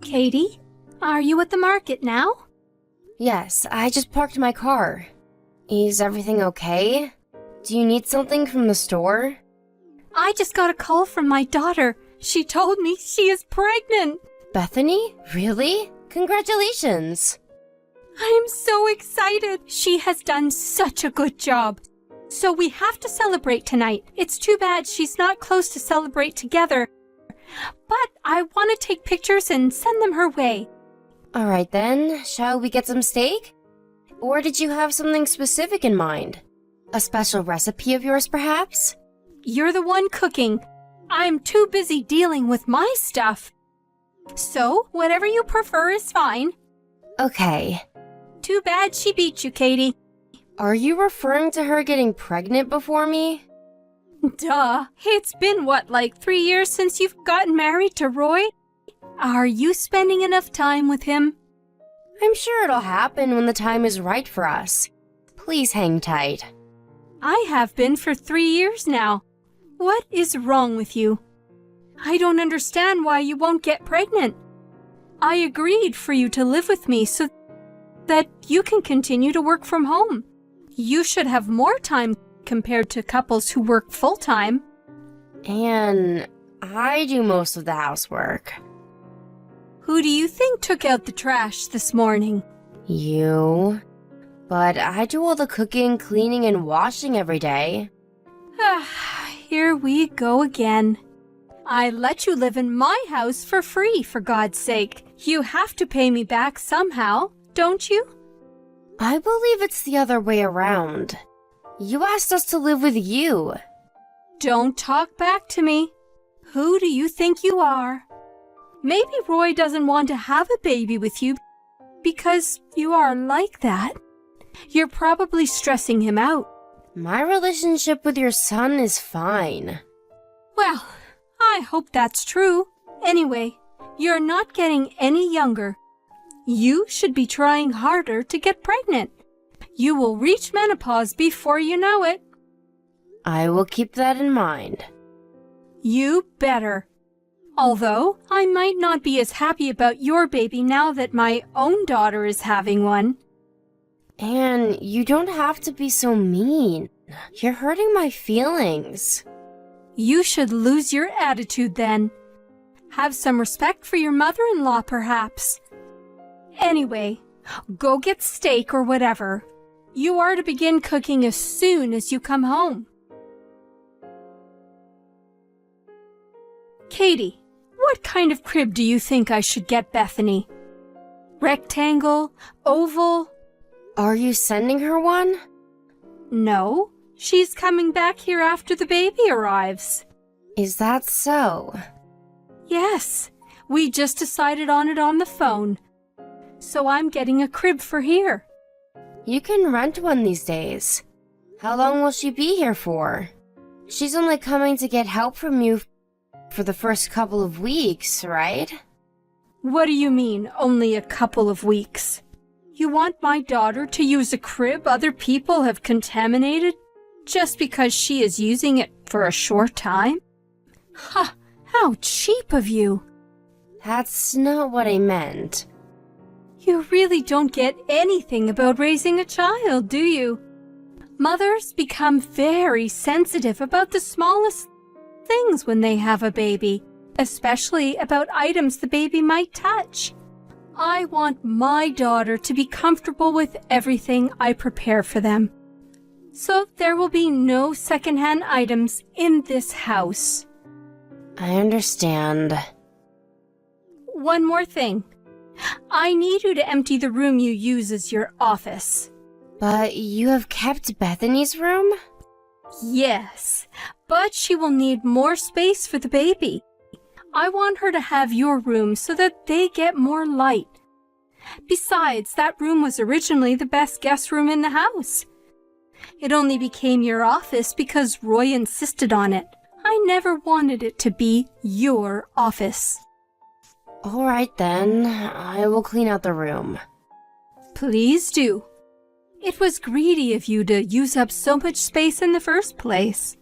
Katie, are you at the market now? Yes, I just parked my car. Is everything okay? Do you need something from the store? I just got a call from my daughter. She told me she is pregnant. Bethany? Really? Congratulations! I am so excited. She has done such a good job. So we have to celebrate tonight. It's too bad she's not close to celebrate together. But I want to take pictures and send them her way. Alright then, shall we get some steak? Or did you have something specific in mind? A special recipe of yours, perhaps? You're the one cooking. I'm too busy dealing with my stuff. So, whatever you prefer is fine. Okay. Too bad she beat you, Katie. Are you referring to her getting pregnant before me? Duh. It's been, like 3 years since you've gotten married to Roy? Are you spending enough time with him? I'm sure it'll happen when the time is right for us. Please hang tight. I have been for 3 years now. What is wrong with you? I don't understand why you won't get pregnant. I agreed for you to live with me so that you can continue to work from home. You should have more time compared to couples who work full-time. And I do most of the housework. Who do you think took out the trash this morning? You. But I do all the cooking, cleaning, and washing every day. Here we go again. I let you live in my house for free, for God's sake. You have to pay me back somehow, don't you? I believe it's the other way around. You asked us to live with you. Don't talk back to me. Who do you think you are? Maybe Roy doesn't want to have a baby with you because you are like that. You're probably stressing him out. My relationship with your son is fine. Well, I hope that's true. Anyway, you're not getting any younger. You should be trying harder to get pregnant. You will reach menopause before you know it. I will keep that in mind. You better. Although, I might not be as happy about your baby now that my own daughter is having one. Anne, you don't have to be so mean. You're hurting my feelings. You should lose your attitude then. Have some respect for your mother-in-law, perhaps. Anyway, go get steak or whatever. You are to begin cooking as soon as you come home. Katie, what kind of crib do you think I should get Bethany? Rectangle? Oval? Are you sending her one? No, she's coming back here after the baby arrives. Is that so? Yes, we just decided on it on the phone. So I'm getting a crib for here. You can rent one these days. How long will she be here for? She's only coming to get help from you for the first couple of weeks, right? What do you mean, only a couple of weeks? You want my daughter to use a crib other people have contaminated just because she is using it for a short time? Ha! How cheap of you! That's not what I meant. You really don't get anything about raising a child, do you? Mothers become very sensitive about the smallest things when they have a baby, especially about items the baby might touch. I want my daughter to be comfortable with everything I prepare for them. So there will be no secondhand items in this house. I understand. One more thing. I need you to empty the room you use as your office. But you have kept Bethany's room? Yes, but she will need more space for the baby. I want her to have your room so that they get more light. Besides, that room was originally the best guest room in the house. It only became your office because Roy insisted on it. I never wanted it to be your office. All right then, I will clean out the room. Please do. It was greedy of you to use up so much space in the first place.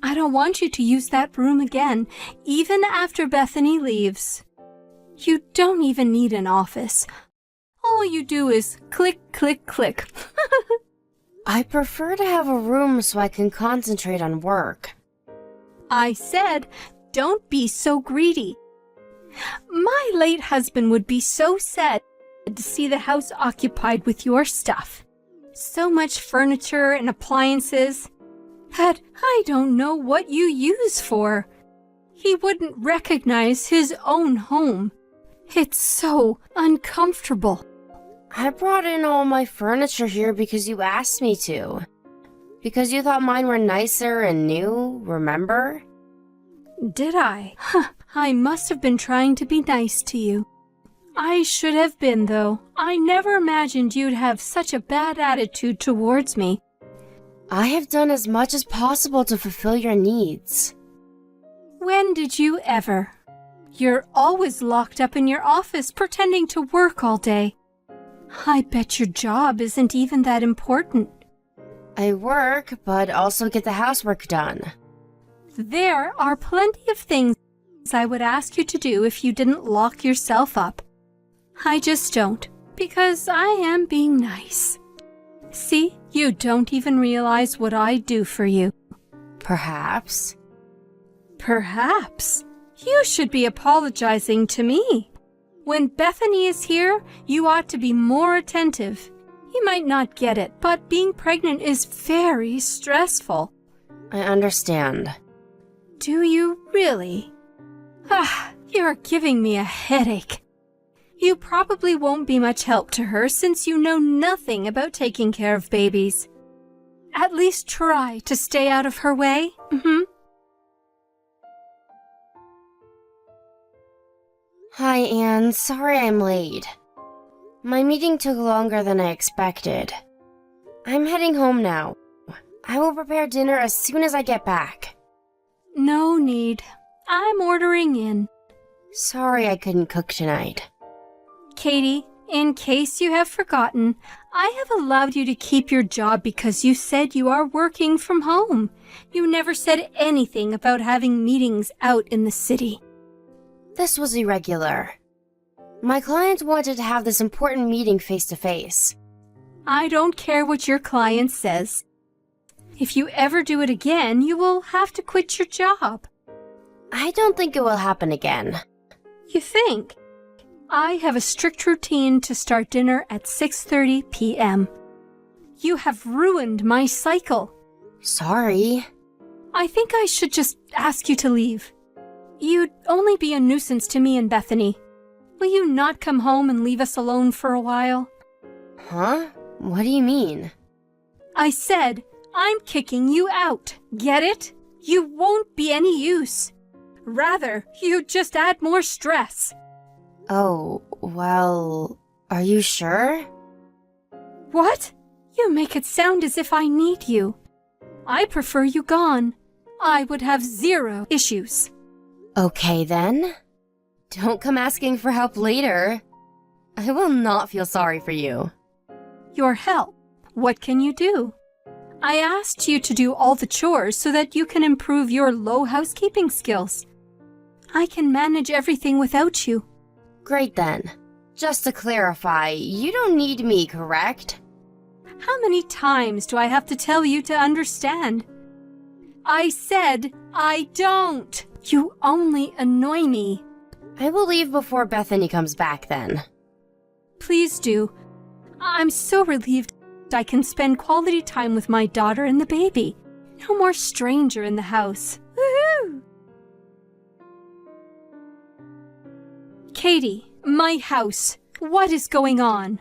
I don't want you to use that room again, even after Bethany leaves. You don't even need an office. All you do is click, click, click. I prefer to have a room so I can concentrate on work. I said, don't be so greedy. My late husband would be so sad to see the house occupied with your stuff. So much furniture and appliances that I don't know what you use for. He wouldn't recognize his own home. It's so uncomfortable. I brought in all my furniture here because you asked me to. Because you thought mine were nicer and new, remember? Did I? I must have been trying to be nice to you. I should have been, though. I never imagined you'd have such a bad attitude towards me. I have done as much as possible to fulfill your needs. When did you ever? You're always locked up in your office pretending to work all day. I bet your job isn't even that important. I work, but also get the housework done. There are plenty of things I would ask you to do if you didn't lock yourself up. I just don't, because I am being nice. See, you don't even realize what I do for you. Perhaps. Perhaps. You should be apologizing to me. When Bethany is here, you ought to be more attentive. You might not get it, but being pregnant is very stressful. I understand. Do you really? You're giving me a headache. You probably won't be much help to her since you know nothing about taking care of babies. At least try to stay out of her way. Hi, Anne. Sorry I'm late. My meeting took longer than I expected. I'm heading home now. I will prepare dinner as soon as I get back. No need. I'm ordering in. Sorry I couldn't cook tonight. Katie, in case you have forgotten, I have allowed you to keep your job because you said you are working from home. You never said anything about having meetings out in the city. This was irregular. My client wanted to have this important meeting face-to-face. I don't care what your client says. If you ever do it again, you will have to quit your job. I don't think it will happen again. You think? I have a strict routine to start dinner at 6:30 p.m. You have ruined my cycle. Sorry. I think I should just ask you to leave. You'd only be a nuisance to me and Bethany. Will you not come home and leave us alone for a while? Huh? What do you mean? I said, I'm kicking you out. Get it? You won't be any use. Rather, you just add more stress. Oh, well, are you sure? What? You make it sound as if I need you. I prefer you gone. I would have 0 issues. Okay then. Don't come asking for help later. I will not feel sorry for you. Your help. What can you do? I asked you to do all the chores so that you can improve your low housekeeping skills. I can manage everything without you. Great then. Just to clarify, you don't need me, correct? How many times do I have to tell you to understand? I said I don't. You only annoy me. I will leave before Bethany comes back then. Please do. I'm so relieved I can spend quality time with my daughter and the baby. No more stranger in the house. Woohoo! Katie, my house. What is going on?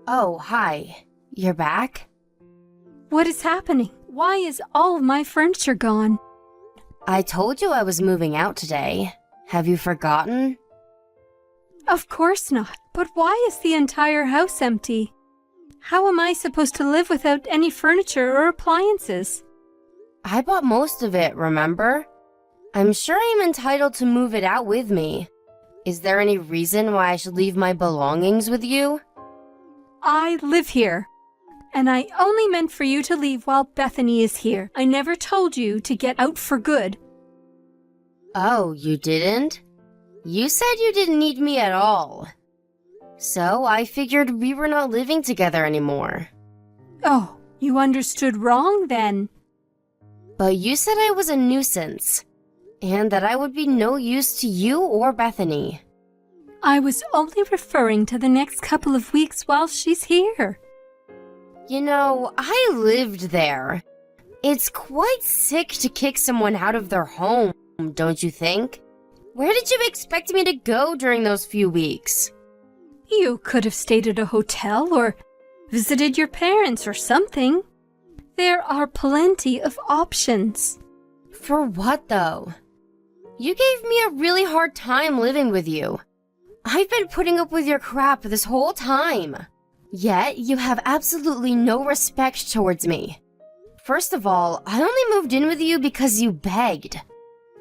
Oh, hi. You're back? What is happening? Why is all of my furniture gone? I told you I was moving out today. Have you forgotten? Of course not. But why is the entire house empty? How am I supposed to live without any furniture or appliances? I bought most of it, remember? I'm sure I'm entitled to move it out with me. Is there any reason why I should leave my belongings with you? I live here. And I only meant for you to leave while Bethany is here. I never told you to get out for good. Oh, you didn't? You said you didn't need me at all. So I figured we were not living together anymore. Oh, you understood wrong then. But you said I was a nuisance, and that I would be no use to you or Bethany. I was only referring to the next couple of weeks while she's here. You know, I lived there. It's quite sick to kick someone out of their home, don't you think? Where did you expect me to go during those few weeks? You could have stayed at a hotel or visited your parents or something. There are plenty of options. For what, though? You gave me a really hard time living with you. I've been putting up with your crap this whole time. Yet, you have absolutely no respect towards me. First of all, I only moved in with you because you begged.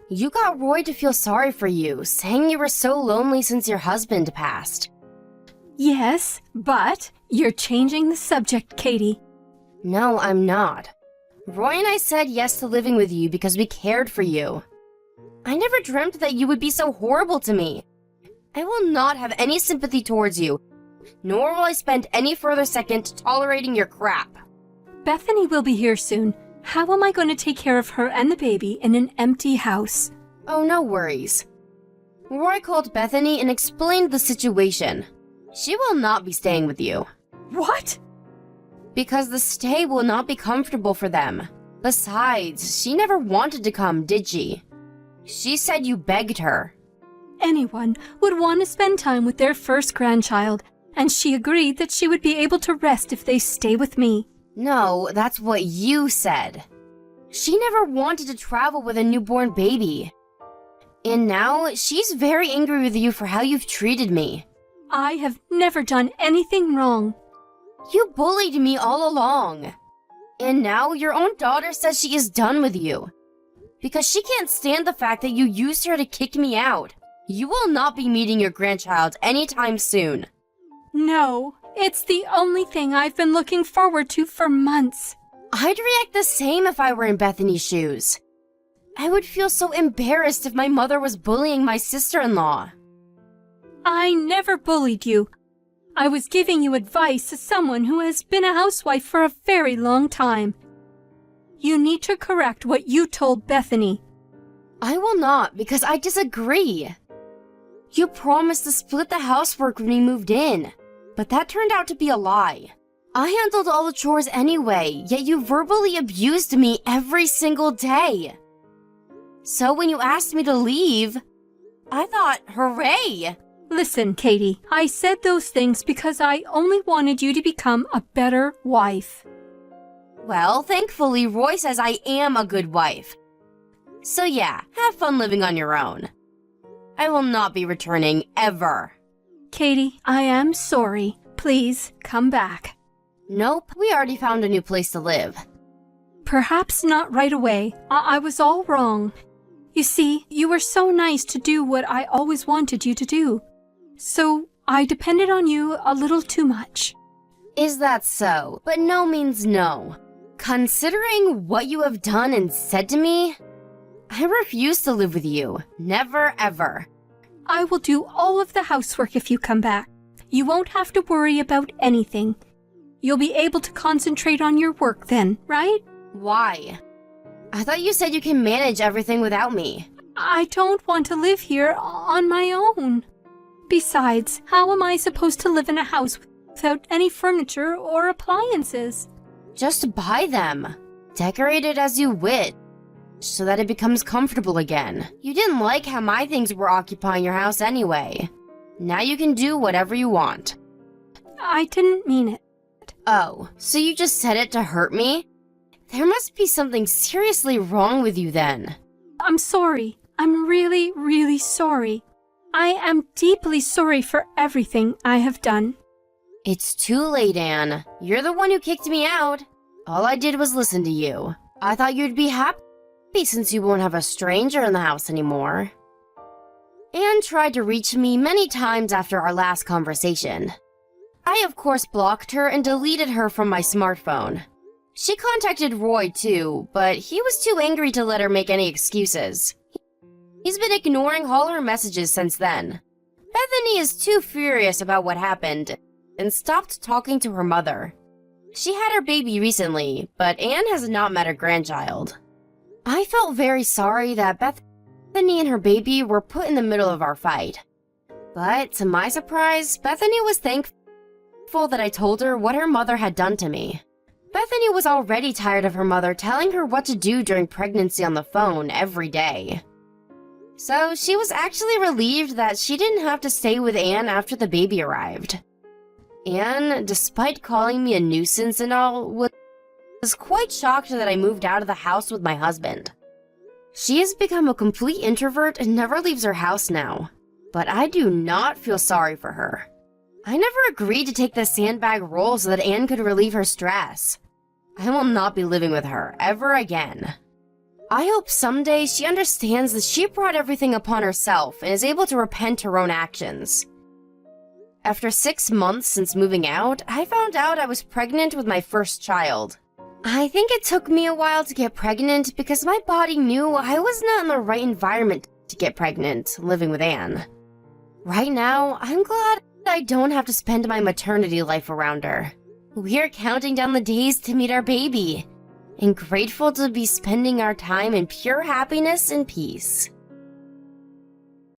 You got Roy to feel sorry for you, saying you were so lonely since your husband passed. Yes, but you're changing the subject, Katie. No, I'm not. Roy and I said yes to living with you because we cared for you. I never dreamt that you would be so horrible to me. I will not have any sympathy towards you, nor will I spend any further second tolerating your crap. Bethany will be here soon. How am I going to take care of her and the baby in an empty house? Oh, no worries. Roy called Bethany and explained the situation. She will not be staying with you. What? Because the stay will not be comfortable for them. Besides, she never wanted to come, did she? She said you begged her. Anyone would want to spend time with their first grandchild, and she agreed that she would be able to rest if they stay with me. No, that's what you said. She never wanted to travel with a newborn baby. And now she's very angry with you for how you've treated me. I have never done anything wrong. You bullied me all along. And now your own daughter says she is done with you. Because she can't stand the fact that you used her to kick me out. You will not be meeting your grandchild anytime soon. No, it's the only thing I've been looking forward to for months. I'd react the same if I were in Bethany's shoes. I would feel so embarrassed if my mother was bullying my sister-in-law. I never bullied you. I was giving you advice as someone who has been a housewife for a very long time. You need to correct what you told Bethany. I will not, because I disagree. You promised to split the housework when we moved in, but that turned out to be a lie. I handled all the chores anyway, yet you verbally abused me every single day. So when you asked me to leave, I thought, hooray! Listen, Katie, I said those things because I only wanted you to become a better wife. Well, thankfully, Roy says I am a good wife. So yeah, have fun living on your own. I will not be returning ever. Katie, I am sorry. Please, come back. Nope, we already found a new place to live. Perhaps not right away. I was all wrong. You see, you were so nice to do what I always wanted you to do. So I depended on you a little too much. Is that so? But no means no. Considering what you have done and said to me, I refuse to live with you. Never, ever. I will do all of the housework if you come back. You won't have to worry about anything. You'll be able to concentrate on your work then, right? Why? I thought you said you can manage everything without me. I don't want to live here on my own. Besides, how am I supposed to live in a house without any furniture or appliances? Just buy them. Decorate it as you wish, so that it becomes comfortable again. You didn't like how my things were occupying your house anyway. Now you can do whatever you want. I didn't mean it. Oh, so you just said it to hurt me? There must be something seriously wrong with you then. I'm sorry. I'm really, really sorry. I am deeply sorry for everything I have done. It's too late, Anne. You're the one who kicked me out. All I did was listen to you. I thought you'd be happy since you won't have a stranger in the house anymore. Anne tried to reach me many times after our last conversation. I, of course, blocked her and deleted her from my smartphone. She contacted Roy, too, but he was too angry to let her make any excuses. He's been ignoring all her messages since then. Bethany is too furious about what happened and stopped talking to her mother. She had her baby recently, but Anne has not met her grandchild. I felt very sorry that Bethany and her baby were put in the middle of our fight. But to my surprise, Bethany was thankful that I told her what her mother had done to me. Bethany was already tired of her mother telling her what to do during pregnancy on the phone every day. So she was actually relieved that she didn't have to stay with Anne after the baby arrived. Anne, despite calling me a nuisance and all, was quite shocked that I moved out of the house with my husband. She has become a complete introvert and never leaves her house now. But I do not feel sorry for her. I never agreed to take the sandbag role so that Anne could relieve her stress. I will not be living with her ever again. I hope someday she understands that she brought everything upon herself and is able to repent her own actions. After 6 months since moving out, I found out I was pregnant with my first child. I think it took me a while to get pregnant because my body knew I was not in the right environment to get pregnant living with Anne. Right now, I'm glad I don't have to spend my maternity life around her. We're counting down the days to meet our baby, and grateful to be spending our time in pure happiness and peace.